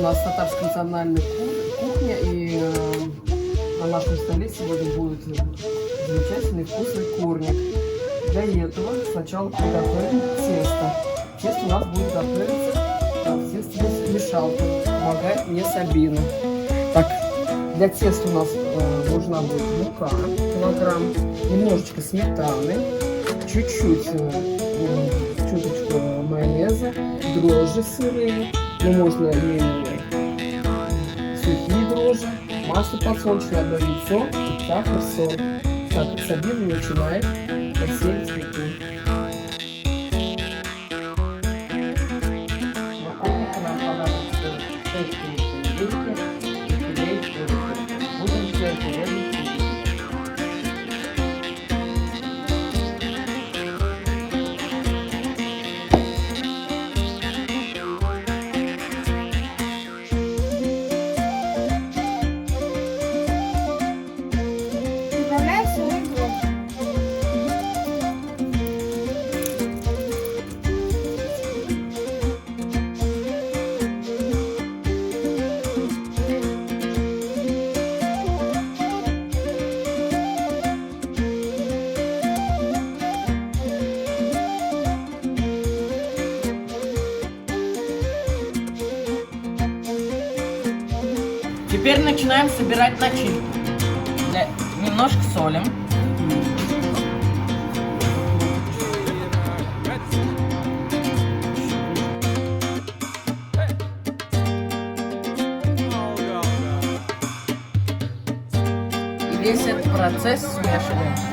нас татарская национальная кухня, и на нашем столе сегодня будет замечательный вкусный курник. Для этого сначала приготовим тесто. Тесто у нас будет готовиться в мешалке. Помогает мне Сабина. Так, для теста у нас нужна будет мука, килограмм, немножечко сметаны, чуть-чуть, чуточку майонеза, дрожжи сырые, но можно и сухие дрожжи, масло подсолнечное, одно яйцо, сахар, соль. Так, Сабина начинает посеять цветы. Теперь начинаем собирать начинку. Немножко солим. И весь этот процесс смешиваем.